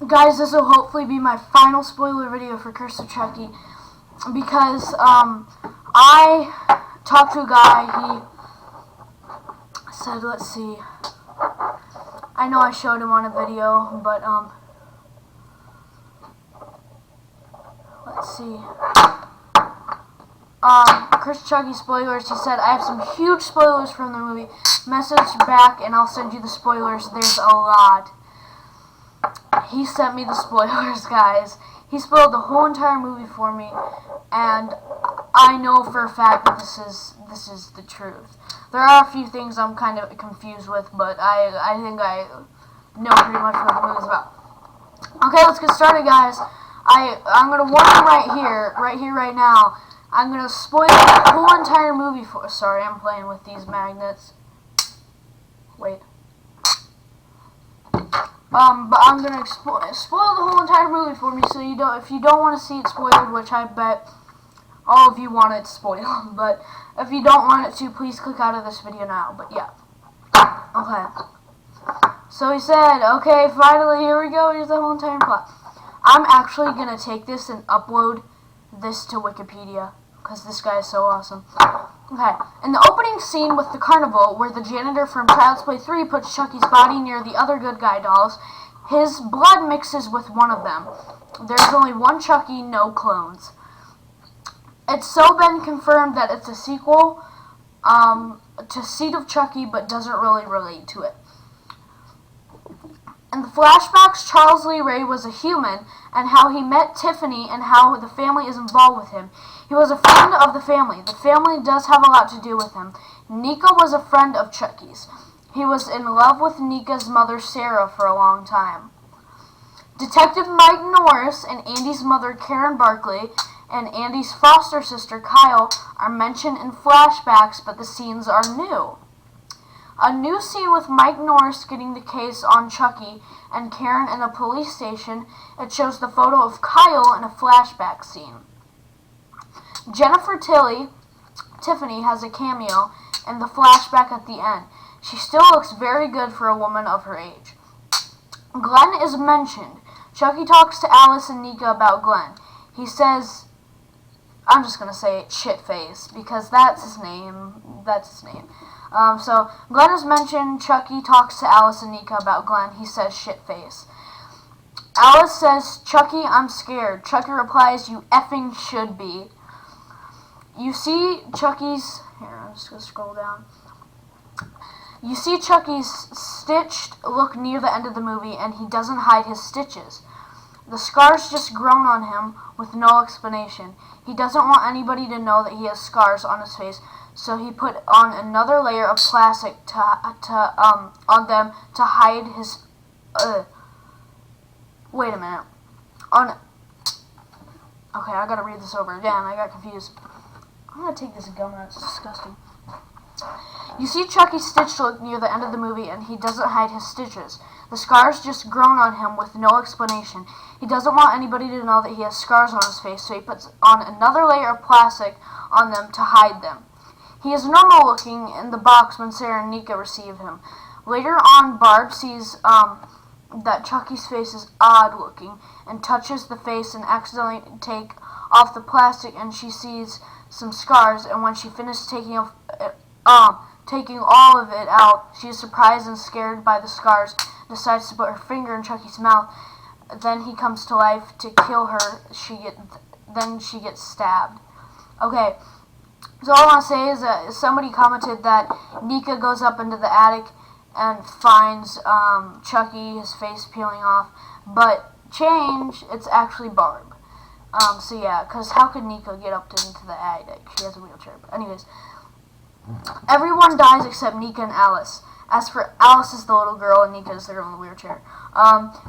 Guys, this will hopefully be my final spoiler video for Curse of Chucky, because I talked to a guy. He said, let's see, I know I showed him on a video, but let's see. Curse of Chucky spoilers. He said, I have some huge spoilers from the movie. Message back and I'll send you the spoilers. There's a lot. He sent me the spoilers, guys. He spoiled the whole entire movie for me, and I know for a fact that this is the truth. There are a few things I'm kind of confused with, but I think I know pretty much what the movie's about. Okay, let's get started, guys. I'm gonna warn you right now. I'm gonna spoil the whole entire movie for. Sorry, I'm playing with these magnets. Wait. But I'm gonna spoil the whole entire movie for me, so if you don't want to see it spoiled, which I bet all of you want it spoiled, but if you don't want it to, please click out of this video now. But yeah, okay. So he said, okay, finally, here we go. Here's the whole entire plot. I'm actually gonna take this and upload this to Wikipedia because this guy is so awesome. Okay, in the opening scene with the carnival, where the janitor from Child's Play 3 puts Chucky's body near the other good guy dolls, his blood mixes with one of them. There's only one Chucky, no clones. It's so been confirmed that it's a sequel to Seed of Chucky, but doesn't really relate to it. In the flashbacks, Charles Lee Ray was a human, and how he met Tiffany and how the family is involved with him. He was a friend of the family. The family does have a lot to do with him. Nika was a friend of Chucky's. He was in love with Nika's mother, Sarah, for a long time. Detective Mike Norris and Andy's mother, Karen Barkley, and Andy's foster sister, Kyle, are mentioned in flashbacks, but the scenes are new. A new scene with Mike Norris getting the case on Chucky and Karen in a police station. It shows the photo of Kyle in a flashback scene. Jennifer Tiffany has a cameo in the flashback at the end. She still looks very good for a woman of her age. Glenn is mentioned. Chucky talks to Alice and Nika about Glenn. He says, I'm just going to say Shitface, because that's his name. So Glenn is mentioned. Chucky talks to Alice and Nika about Glenn. He says Shitface. Alice says, Chucky, I'm scared. Chucky replies, you effing should be. You see Chucky's... Here, I'm just going to scroll down. You see Chucky's stitched look near the end of the movie, and he doesn't hide his stitches. The scars just grown on him with no explanation. He doesn't want anybody to know that he has scars on his face, so he put on another layer of plastic on them to hide his... Wait a minute. Okay, I gotta read this over again. I got confused. I'm gonna take this gum out. It's disgusting. You see Chucky's stitched look near the end of the movie, and he doesn't hide his stitches. The scars just grown on him with no explanation. He doesn't want anybody to know that he has scars on his face, so he puts on another layer of plastic on them to hide them. He is normal looking in the box when Sarah and Nika receive him. Later on, Barb sees that Chucky's face is odd looking and touches the face and accidentally take off the plastic, and she sees some scars, and when she finishes taking all of it out, she is surprised and scared by the scars, decides to put her finger in Chucky's mouth. Then he comes to life to kill her. Then she gets stabbed. Okay, so all I want to say is that somebody commented that Nika goes up into the attic and finds Chucky, his face peeling off, but change, it's actually Barb. So yeah, because how could Nika get up into the attic? She has a wheelchair. But anyways, everyone dies except Nika and Alice. As for Alice is the little girl and Nika is the girl in the wheelchair.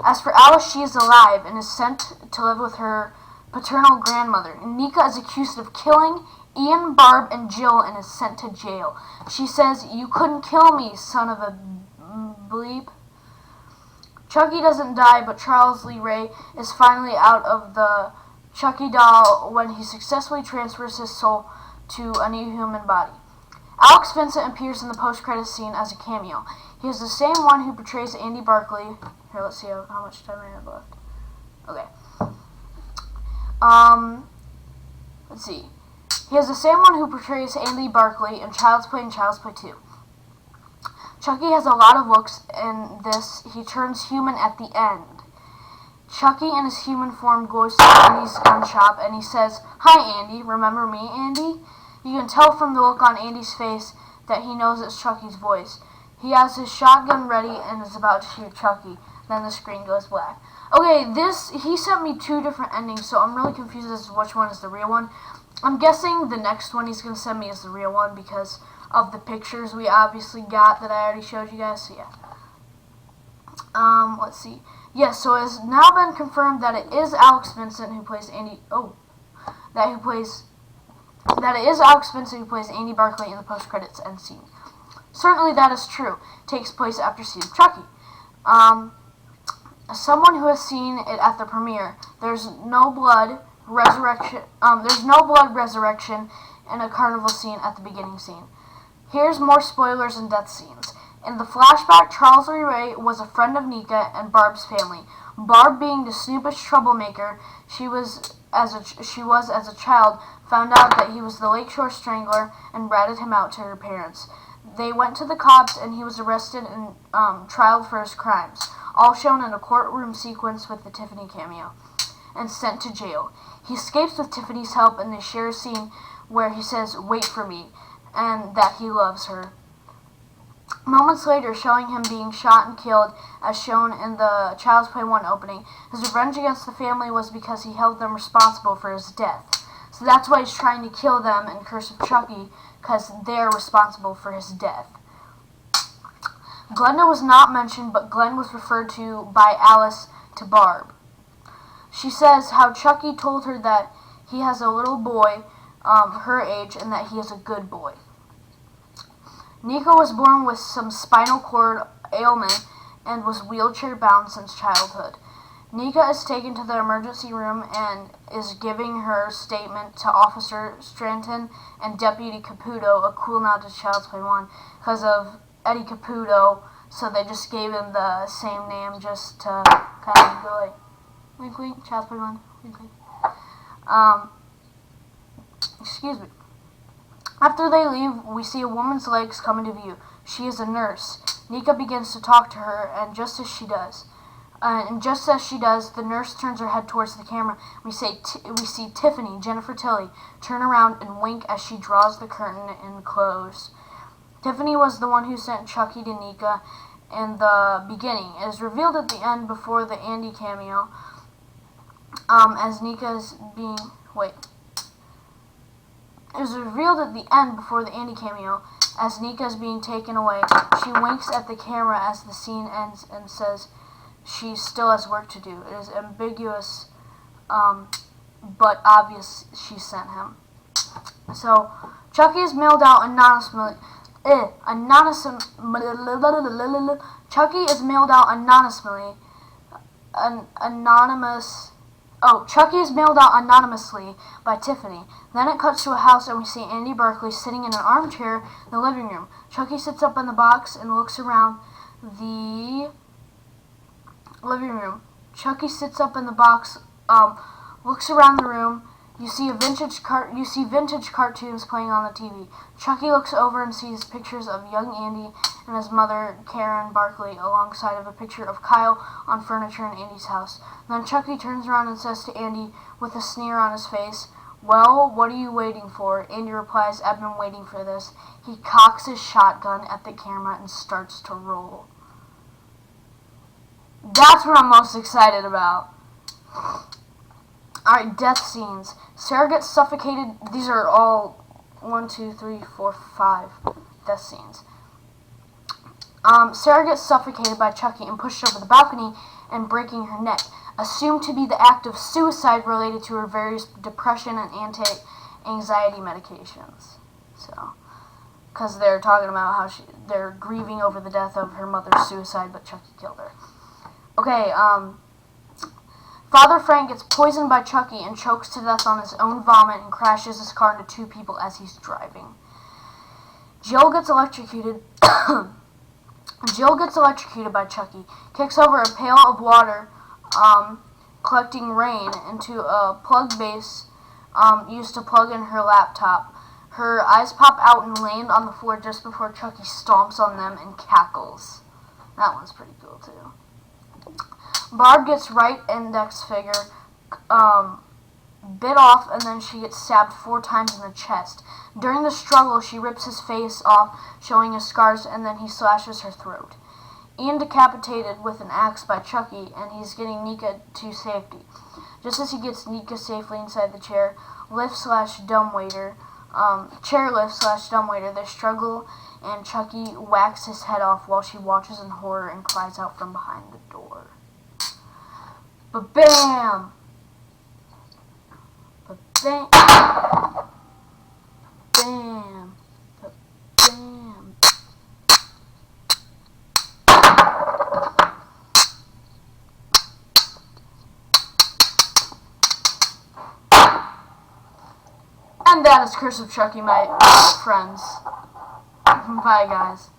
As for Alice, she is alive and is sent to live with her paternal grandmother. Nika is accused of killing Ian, Barb, and Jill and is sent to jail. She says, you couldn't kill me, son of a bleep. Chucky doesn't die, but Charles Lee Ray is finally out of the Chucky doll when he successfully transfers his soul to a new human body. Alex Vincent appears in the post-credits scene as a cameo. He is the same one who portrays Andy Barclay. Here, let's see how much time I have left. Okay. Let's see. He is the same one who portrays Andy Barclay in Child's Play and Child's Play 2. Chucky has a lot of looks in this. He turns human at the end. Chucky in his human form goes to Andy's gun shop and he says, "Hi Andy, remember me, Andy?" You can tell from the look on Andy's face that he knows it's Chucky's voice. He has his shotgun ready and is about to shoot Chucky. Then the screen goes black. Okay, he sent me 2 different endings, so I'm really confused as to which one is the real one. I'm guessing the next one he's going to send me is the real one because of the pictures we obviously got that I already showed you guys, so yeah. Let's see. Yes, so it has now been confirmed that it is Alex Vincent who plays Andy, that it is Alex Vincent who plays Andy Barclay in the post-credits end scene. Certainly that is true. It takes place after seeing Chucky. Someone who has seen it at the premiere, there's no blood resurrection in a carnival scene at the beginning scene. Here's more spoilers and death scenes. In the flashback, Charles Lee Ray was a friend of Nika and Barb's family. Barb, being the snoopish troublemaker she was as a child, found out that he was the Lakeshore Strangler and ratted him out to her parents. They went to the cops and he was arrested and trialed for his crimes, all shown in a courtroom sequence with the Tiffany cameo, and sent to jail. He escapes with Tiffany's help and they share a scene where he says, "Wait for me," and that he loves her. Moments later, showing him being shot and killed, as shown in the Child's Play 1 opening, his revenge against the family was because he held them responsible for his death. So that's why he's trying to kill them in Curse of Chucky, because they're responsible for his death. Glenda was not mentioned, but Glenn was referred to by Alice to Barb. She says how Chucky told her that he has a little boy her age and that he is a good boy. Nico was born with some spinal cord ailment and was wheelchair bound since childhood. Nika is taken to the emergency room and is giving her statement to Officer Stanton and Deputy Caputo, a cool nod to Child's Play 1, because of Eddie Caputo, so they just gave him the same name just to kind of go like, wink wink, Child's Play 1, wink wink. Excuse me. After they leave, we see a woman's legs come into view. She is a nurse. Nika begins to talk to her, and just as she does, the nurse turns her head towards the camera. We see Tiffany, Jennifer Tilly, turn around and wink as she draws the curtain and close. Tiffany was the one who sent Chucky to Nika in the beginning. It is revealed at the end before the Andy cameo, as Nika's being... It was revealed at the end before the Andy cameo, as Nika is being taken away. She winks at the camera as the scene ends and says she still has work to do. It is ambiguous, but obvious she sent him. So, Chucky is mailed out anonymously. Chucky is mailed out anonymously. Chucky is mailed out anonymously by Tiffany. Then it cuts to a house and we see Andy Barclay sitting in an armchair in the living room. Chucky sits up in the box and looks around the living room. Chucky sits up in the box, looks around the room. You see vintage cartoons playing on the TV. Chucky looks over and sees pictures of young Andy and his mother, Karen Barclay, alongside of a picture of Kyle on furniture in Andy's house. Then Chucky turns around and says to Andy, with a sneer on his face, "Well, what are you waiting for?" Andy replies, "I've been waiting for this." He cocks his shotgun at the camera and starts to roll. That's what I'm most excited about. Alright, death scenes. Sarah gets suffocated. These are all 1, 2, 3, 4, 5 death scenes. Sarah gets suffocated by Chucky and pushed over the balcony and breaking her neck, assumed to be the act of suicide related to her various depression and anti-anxiety medications. So, because they're talking about how they're grieving over the death of her mother's suicide, but Chucky killed her. Okay, Father Frank gets poisoned by Chucky and chokes to death on his own vomit and crashes his car into 2 people as he's driving. Jill gets electrocuted Jill gets electrocuted by Chucky, kicks over a pail of water, collecting rain into a plug base used to plug in her laptop. Her eyes pop out and land on the floor just before Chucky stomps on them and cackles. That one's pretty cool, too. Barb gets right index finger bit off, and then she gets stabbed 4 times in the chest. During the struggle, she rips his face off, showing his scars, and then he slashes her throat. Ian decapitated with an axe by Chucky, and he's getting Nika to safety. Just as he gets Nika safely inside the chair, lift/dumbwaiter, chairlift/dumbwaiter, they struggle, and Chucky whacks his head off while she watches in horror and cries out from behind the door. Ba-bam! Ba-bam! Bam! Ba-bam! And that is Curse of Chucky, my friends. Bye, guys.